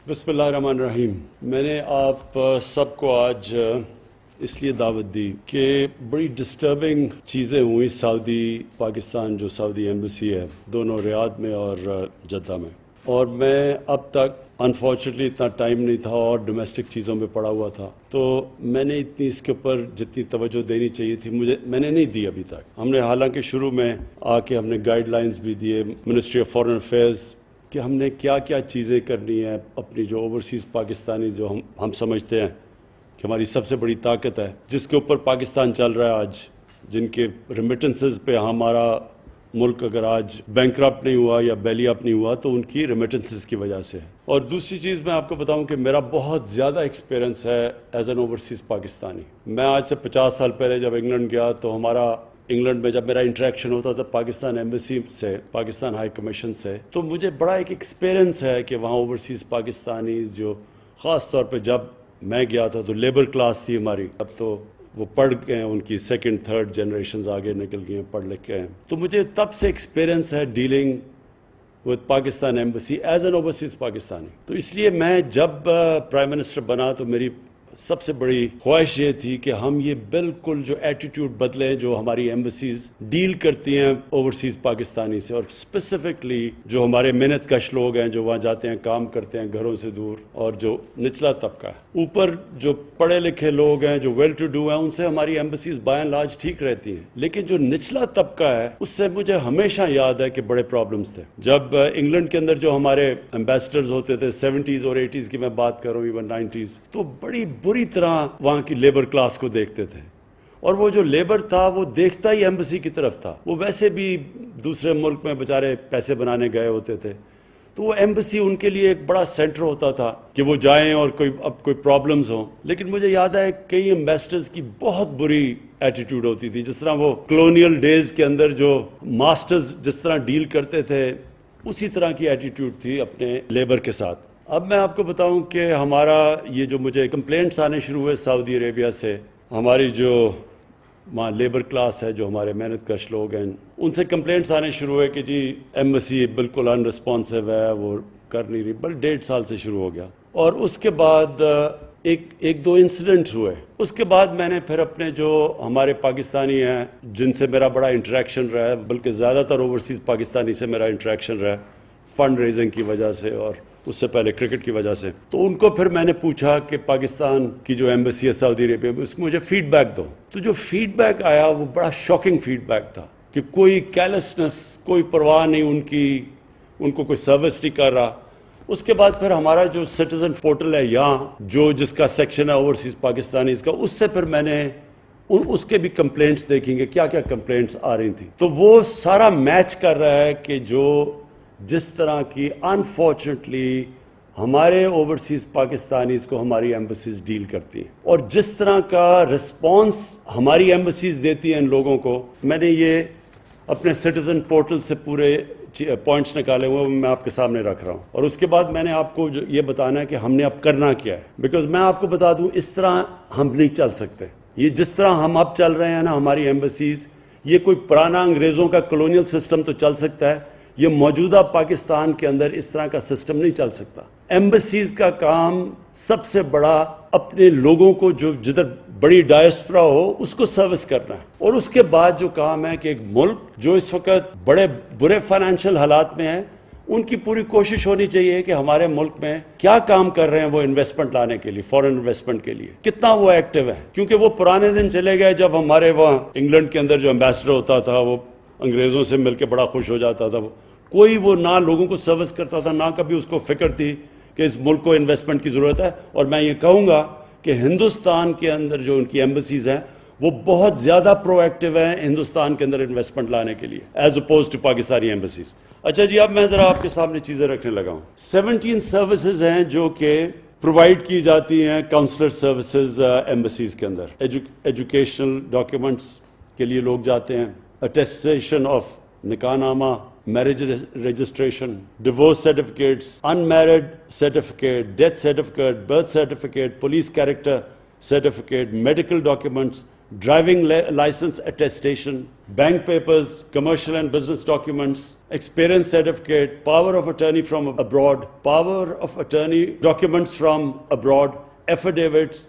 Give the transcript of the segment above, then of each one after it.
بسم اللہ الرحمن الرحیم. میں نے آپ سب کو آج اس لیے دعوت دی کہ بڑی ڈسٹربنگ چیزیں ہوئی سعودی پاکستان جو سعودی ایمبیسی ہے دونوں ریاض میں اور جدہ میں، اور میں اب تک انفارچونیٹلی اتنا ٹائم نہیں تھا اور ڈومیسٹک چیزوں میں پڑا ہوا تھا، تو میں نے اتنی اس کے اوپر جتنی توجہ دینی چاہیے تھی میں نے نہیں دی ابھی تک. ہم نے حالانکہ شروع میں آ کے ہم نے گائیڈ لائنز بھی دیے منسٹری آف فارن افیئرز کہ ہم نے کیا کیا چیزیں کرنی ہیں اپنی جو اوورسیز پاکستانی جو ہم سمجھتے ہیں کہ ہماری سب سے بڑی طاقت ہے، جس کے اوپر پاکستان چل رہا ہے آج، جن کے ریمیٹنسز پہ ہمارا ملک اگر آج بینکرپٹ نہیں ہوا یا بیلی اپ نہیں ہوا تو ان کی ریمیٹنسز کی وجہ سے. اور دوسری چیز میں آپ کو بتاؤں کہ میرا بہت زیادہ ایکسپیرنس ہے ایز این اوورسیز پاکستانی. میں آج سے 50 سال پہلے جب انگلینڈ گیا تو ہمارا انگلینڈ میں جب میرا انٹریکشن ہوتا تھا پاکستان ایمبیسی سے، پاکستان ہائی کمیشن سے، تو مجھے بڑا ایک ایکسپیرنس ہے کہ وہاں اوورسیز پاکستانی جو خاص طور پہ جب میں گیا تھا تو لیبر کلاس تھی ہماری، اب تو وہ پڑھ گئے ہیں، ان کی سیکنڈ تھرڈ جنریشنز آگے نکل گئی ہیں، پڑھ لکھ کے ہیں. تو مجھے تب سے ایکسپیرنس ہے dealing with Pakistan embassy as an overseas Pakistani. تو اس لیے میں جب پرائم منسٹر بنا تو میری سب سے بڑی خواہش یہ تھی کہ ہم یہ بالکل جو ایٹیٹیوڈ بدلیں جو ہماری ایمبیسیز ڈیل کرتی ہیں اوورسیز پاکستانی سے، اور اسپیسیفکلی جو ہمارے محنت کش لوگ ہیں جو وہاں جاتے ہیں کام کرتے ہیں گھروں سے دور، اور جو نچلا طبقہ ہے. اوپر جو پڑھے لکھے لوگ ہیں جو ویل ٹو ڈو ہیں ان سے ہماری ایمبیسیز بائی اینڈ لارج ٹھیک رہتی ہیں، لیکن جو نچلا طبقہ ہے اس سے مجھے ہمیشہ یاد ہے کہ بڑے پرابلمس تھے. جب انگلینڈ کے اندر جو ہمارے ایمبیسڈرز ہوتے تھے 70s اور 80s کی میں بات کروں، ایون 90s، تو بڑی بری طرح وہاں کی لیبر کلاس کو دیکھتے تھے، اور وہ جو لیبر تھا وہ دیکھتا ہی ایمبیسی کی طرف تھا. وہ ویسے بھی دوسرے ملک میں بیچارے پیسے بنانے گئے ہوتے تھے، تو وہ ایمبیسی ان کے لیے ایک بڑا سینٹر ہوتا تھا کہ وہ جائیں اور کوئی پرابلمز ہوں. لیکن مجھے یاد ہے کئی ایمبیسڈرز کی بہت بری ایٹیٹیوڈ ہوتی تھی، جس طرح وہ کلونیل ڈیز کے اندر جو ماسٹرز جس طرح ڈیل کرتے تھے اسی طرح کی ایٹیٹیوڈ تھی اپنے لیبر کے ساتھ. اب میں آپ کو بتاؤں کہ ہمارا یہ جو مجھے کمپلینٹس آنے شروع ہوئے سعودی عربیہ سے، ہماری جو وہاں لیبر کلاس ہے جو ہمارے محنت کش لوگ ہیں ان سے کمپلینٹس آنے شروع ہوئے کہ جی ایمبیسی بالکل ان رسپانسو ہے، وہ کر نہیں رہی. بل 1.5 سال سے شروع ہو گیا، اور اس کے بعد ایک دو انسیڈنٹ ہوئے. اس کے بعد میں نے پھر اپنے جو ہمارے پاکستانی ہیں جن سے میرا بڑا انٹریکشن رہا ہے، بلکہ زیادہ تر اوورسیز پاکستانی سے میرا انٹریکشن رہا ہے فنڈ ریزنگ کی وجہ سے اور اس سے پہلے کرکٹ کی وجہ سے، تو ان کو پھر میں نے پوچھا کہ پاکستان کی جو ایمبیسی ہے سعودی عربیہ میں اس کو مجھے فیڈ بیک دو. تو جو فیڈ بیک آیا وہ بڑا شاکنگ فیڈ بیک تھا کہ کوئی کیرلیسنس، کوئی پرواہ نہیں ان کی، ان کو کوئی سروس نہیں کر رہا. اس کے بعد پھر ہمارا جو سٹیزن پورٹل ہے یہاں جس کا سیکشن ہے اوورسیز پاکستانیز کا، اس سے پھر میں نے اس کے بھی کمپلینٹس دیکھیں گے کیا کیا کمپلینٹس آ رہی تھیں. تو وہ سارا میچ کر رہا ہے کہ جس طرح کی انفارچونیٹلی ہمارے اوورسیز پاکستانیز کو ہماری ایمبیسیز ڈیل کرتی ہیں، اور جس طرح کا رسپانس ہماری ایمبیسیز دیتی ہیں ان لوگوں کو. میں نے یہ اپنے سٹیزن پورٹل سے پورے پوائنٹس نکالے ہوئے میں آپ کے سامنے رکھ رہا ہوں، اور اس کے بعد میں نے آپ کو یہ بتانا ہے کہ ہم نے اب کرنا کیا ہے. بیکاز میں آپ کو بتا دوں اس طرح ہم نہیں چل سکتے. یہ جس طرح ہم اب چل رہے ہیں نا ہماری ایمبیسیز، یہ کوئی پرانا انگریزوں کا کلونیل سسٹم تو چل سکتا ہے، یہ موجودہ پاکستان کے اندر اس طرح کا سسٹم نہیں چل سکتا. ایمبیسیز کا کام سب سے بڑا اپنے لوگوں کو جو جدھر بڑی ڈائسپورا ہو اس کو سروس کرنا ہے، اور اس کے بعد جو کام ہے کہ ایک ملک جو اس وقت بڑے برے فائنینشیل حالات میں ہے، ان کی پوری کوشش ہونی چاہیے کہ ہمارے ملک میں کیا کام کر رہے ہیں وہ انویسٹمنٹ لانے کے لیے، فورن انویسٹمنٹ کے لیے کتنا وہ ایکٹیو ہے. کیونکہ وہ پرانے دن چلے گئے جب ہمارے وہاں انگلینڈ کے اندر جو ایمبیسڈر ہوتا تھا وہ انگریزوں سے مل کے بڑا خوش ہو جاتا تھا، کوئی وہ نہ لوگوں کو سروس کرتا تھا، نہ کبھی اس کو فکر تھی کہ اس ملک کو انویسٹمنٹ کی ضرورت ہے. اور میں یہ کہوں گا کہ ہندوستان کے اندر جو ان کی ایمبیسیز ہیں وہ بہت زیادہ پرو ایکٹیو ہیں ہندوستان کے اندر انویسٹمنٹ لانے کے لیے as oppose to Pakistani embassies. اچھا جی، اب میں ذرا آپ کے سامنے چیزیں رکھنے لگا ہوں. 17 سروسز ہیں جو کہ پرووائڈ کی جاتی ہیں کاؤنسلر سروسز ایمبیسیز کے اندر. ایجوکیشنل ڈاکیومنٹس کے لیے لوگ جاتے ہیں، اٹیسٹیشن آف نکاح نامہ، marriage registration, divorce certificates, unmarried certificate, death certificate, birth certificate, police character certificate, medical documents, driving license attestation, bank papers, commercial and business documents, experience certificate, power of attorney from abroad, power of attorney documents from abroad, affidavits,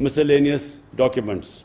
miscellaneous documents.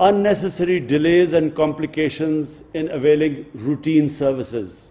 Unnecessary delays and complications in availing routine services.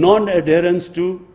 Non-adherence to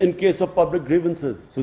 in case of public grievances. So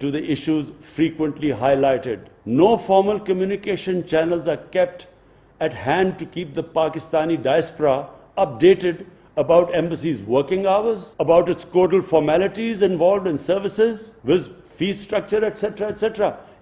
to the issues frequently highlighted. No formal communication channels are kept at hand to keep the Pakistani diaspora updated about embassy's working hours, about its codal formalities involved in services, with fee structure, etc., etc.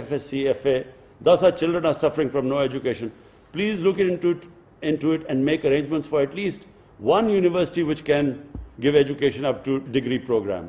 FSc FA. Thus our children are suffering from no education. Please look into it and make arrangements for at least one university which can give education up to degree program.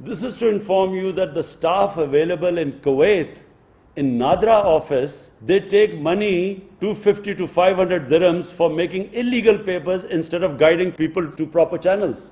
This is to inform you that the staff available in Kuwait, in Nadra office, they take money 250 to 500 dirhams for making illegal papers instead of guiding people to proper channels.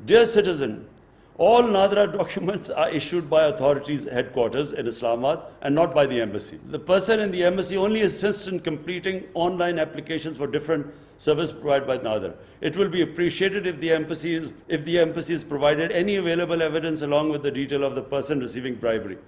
Dear citizen, all Nadra documents are issued by authorities headquarters in Islamabad and not by the embassy. The person in the embassy only assists in completing online applications for different service provided by Nadra. It will be appreciated if the embassy is provided any available evidence along with the detail of the person receiving bribery.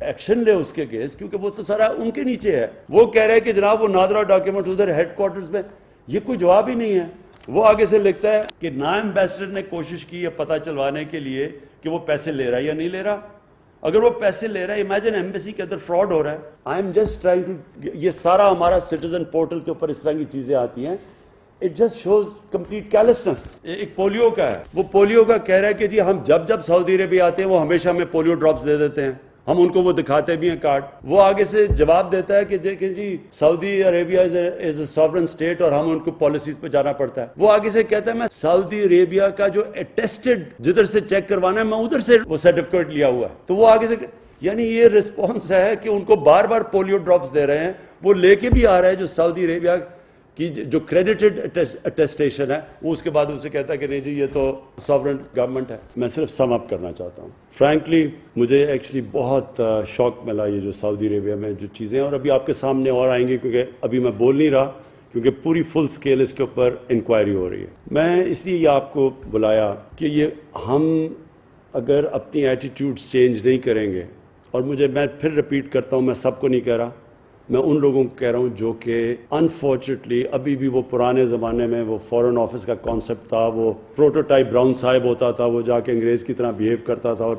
Action لے اس کے case, کیونکہ وہ تو سارا ان کے نیچے ہے. وہ کہہ رہے ہیں کہ جناب وہ نادرا ڈاکیومنٹ ادھر ہیڈ کوارٹرز میں, یہ کوئی جواب ہی نہیں ہے. وہ آگے سے لکھتا ہے کہ نا ایمبیسڈر نے کوشش کی ہے پتہ چلوانے کے لیے کہ وہ پیسے لے رہا ہے یا نہیں لے رہا. اگر وہ پیسے لے رہا ہے, امیجن ایمبیسی کے اندر فراڈ ہو رہا ہے. I am just trying to, یہ سارا ہمارا سٹیزن پورٹل کے اوپر اس طرح کی چیزیں آتی ہیں. It just shows complete carelessness. ایک پولیو کا ہے, وہ پولیو کا کہہ رہا ہے کہ جی ہم جب سعودی عربیہ آتے ہیں وہ ہمیشہ ہمیں پولیو ڈراپس دے دیتے ہیں, ہم ان کو وہ دکھاتے بھی ہیں کارڈ. وہ آگے سے جواب دیتا ہے کہ دیکھیں جی سعودی عربیہ از اے ساورن اسٹیٹ اور ہم ان کو پالیسیز پہ جانا پڑتا ہے. وہ آگے سے کہتا ہے میں سعودی عربیہ کا جو اٹیسٹڈ جدھر سے چیک کروانا ہے میں ادھر سے وہ سرٹیفکیٹ لیا ہوا ہے. تو وہ آگے سے, یعنی یہ رسپانس ہے کہ ان کو بار بار پولیو ڈراپس دے رہے ہیں. وہ لے کے بھی آ رہا ہے جو سعودی عربیہ کی جو کریڈیٹڈ اٹیسٹیشن ہے, وہ اس کے بعد اسے کہتا ہے کہ نہیں جی یہ تو ساورن گورنمنٹ ہے. میں صرف سم اپ کرنا چاہتا ہوں. فرینکلی مجھے ایکچولی بہت شوق ملا یہ جو سعودی عربیہ میں جو چیزیں ہیں, اور ابھی آپ کے سامنے اور آئیں گے کیونکہ ابھی میں بول نہیں رہا کیونکہ پوری فل سکیل اس کے اوپر انکوائری ہو رہی ہے. میں اس لیے یہ آپ کو بلایا کہ یہ ہم اگر اپنی ایٹیٹیوڈز چینج نہیں کریں گے, اور میں پھر رپیٹ کرتا ہوں, میں سب کو نہیں کہہ رہا, میں ان لوگوں کو کہہ رہا ہوں جو کہ انفارچونیٹلی ابھی بھی وہ پرانے زمانے میں وہ فورن آفس کا کانسیپٹ تھا, وہ پروٹوٹائپ براؤن صاحب ہوتا تھا, وہ جا کے انگریز کی طرح بیہیو کرتا تھا اور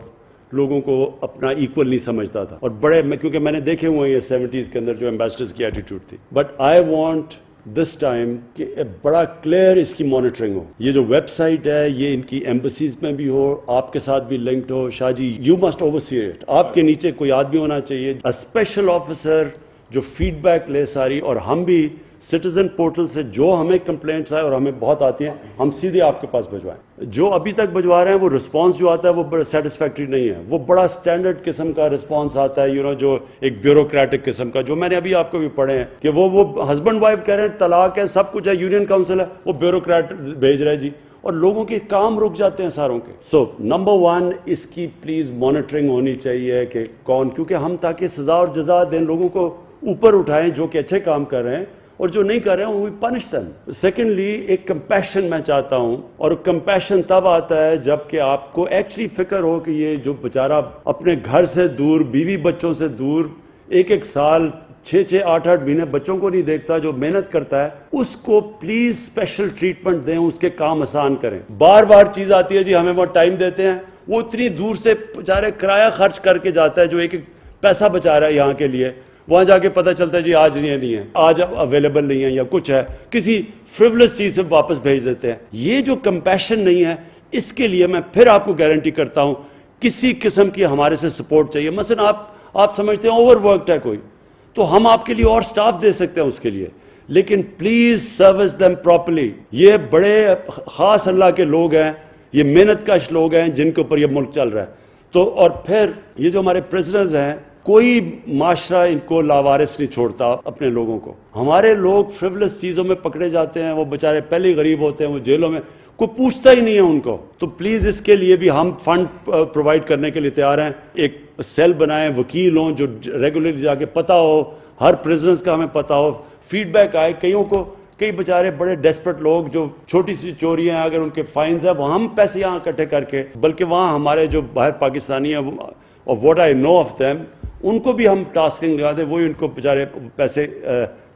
لوگوں کو اپنا ایکول نہیں سمجھتا تھا. اور بڑے کیونکہ میں نے دیکھے ہوئے ہیں یہ 70s کے اندر جو ایمبیسڈرز کی ایٹیٹیوڈ تھی. But I want this time کہ بڑا کلیئر اس کی مانیٹرنگ ہو. یہ جو ویب سائٹ ہے یہ ان کی ایمبسیز میں بھی ہو, آپ کے ساتھ بھی لنکڈ ہو. Shah ji you must oversee it. آپ کے نیچے کوئی آدمی ہونا چاہیے, اسپیشل آفیسر جو فیڈ بیک لے ساری, اور ہم بھی سٹیزن پورٹل سے جو ہمیں کمپلینٹس آئے اور ہمیں بہت آتی ہیں ہم سیدھے آپ کے پاس بھجوائیں. جو ابھی تک بھجوا رہے ہیں وہ رسپانس جو آتا ہے وہ بڑا سیٹسفیکٹری نہیں ہے. وہ بڑا اسٹینڈرڈ قسم کا رسپانس آتا ہے جو ایک بیوروکریٹک قسم کا, جو میں نے ابھی آپ کو بھی پڑھے ہیں کہ وہ ہسبینڈ وائف کہہ رہے ہیں طلاق ہے سب کچھ ہے, یونین کاؤنسل ہے, وہ بیوروکریٹ بھیج رہے جی, اور لوگوں کے کام رک جاتے ہیں ساروں کے. سو نمبر 1 اس کی پلیز مانیٹرنگ ہونی چاہیے کہ کون, کیونکہ ہم تاکہ سزا اور جزا دیں, لوگوں کو اوپر اٹھائیں جو کہ اچھے کام کر رہے ہیں, اور جو نہیں کر رہے ہیں وہ پنش دیم. سیکنڈلی ایک کمپیشن میں چاہتا ہوں, اور کمپیشن تب آتا ہے جب کہ آپ کو ایکچولی فکر ہو کہ یہ جو بیچارہ اپنے گھر سے دور, بیوی بچوں سے دور, ایک سال 6-8 مہینے بچوں کو نہیں دیکھتا, جو محنت کرتا ہے, اس کو پلیز اسپیشل ٹریٹمنٹ دیں, اس کے کام آسان کریں. بار بار چیز آتی ہے جی ہمیں وہ ٹائم دیتے ہیں, وہ اتنی دور سے بیچارے کرایہ خرچ کر کے جاتا ہے جو ایک پیسہ بچا رہا ہے یہاں کے لیے, وہاں جا کے پتہ چلتا ہے جی آج نہیں ہے, آج اویلیبل نہیں ہے یا کچھ ہے, کسی فریولس چیز سے واپس بھیج دیتے ہیں. یہ جو کمپیشن نہیں ہے, اس کے لیے میں پھر آپ کو گارنٹی کرتا ہوں کسی قسم کی ہمارے سے سپورٹ چاہیے. مثلا آپ سمجھتے ہیں اوور ورکڈ ہے کوئی, تو ہم آپ کے لیے اور سٹاف دے سکتے ہیں اس کے لیے, لیکن پلیز سروس دیم پراپرلی. یہ بڑے خاص اللہ کے لوگ ہیں, یہ محنت کش لوگ ہیں جن کے اوپر یہ ملک چل رہا ہے. تو اور پھر یہ جو ہمارے پریزنرز ہیں, کوئی معاشرہ ان کو لاوارث نہیں چھوڑتا اپنے لوگوں کو. ہمارے لوگ فریولس چیزوں میں پکڑے جاتے ہیں, وہ بیچارے پہلے ہی غریب ہوتے ہیں, وہ جیلوں میں, کوئی پوچھتا ہی نہیں ہے ان کو. تو پلیز اس کے لیے بھی ہم فنڈ پرووائڈ کرنے کے لیے تیار ہیں. ایک سیل بنائیں, وکیل ہوں جو ریگولرلی جا کے پتہ ہو, ہر پریزنرز کا ہمیں پتہ ہو, فیڈ بیک آئے. کئی بیچارے بڑے ڈیسپریٹ لوگ جو چھوٹی سی چوریاں ہیں, اگر ان کے فائنز ہیں, وہ ہم پیسے یہاں اکٹھے کر کے, بلکہ وہاں ہمارے جو باہر پاکستانی ہیں, اور what I know of them, ان کو بھی ہم ٹاسکنگ لگا دیں, وہی ان کو بیچارے پیسے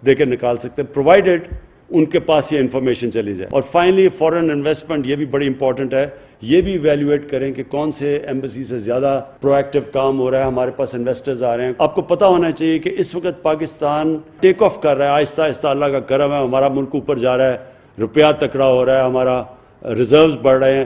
دے کے نکال سکتے ہیں, پرووائڈیڈ ان کے پاس یہ انفارمیشن چلی جائے. اور فائنلی فورن انویسٹمنٹ, یہ بھی بڑی امپورٹنٹ ہے, یہ بھی ایویلیویٹ کریں کہ کون سے ایمبیسی سے زیادہ پرو ایکٹیو کام ہو رہا ہے, ہمارے پاس انویسٹرز آ رہے ہیں. آپ کو پتہ ہونا چاہیے کہ اس وقت پاکستان ٹیک آف کر رہا ہے, آہستہ آہستہ اللہ کا کرم ہے, ہمارا ملک اوپر جا رہا ہے, روپیہ تکڑا ہو رہا ہے, ہمارا ریزروز بڑھ رہے ہیں.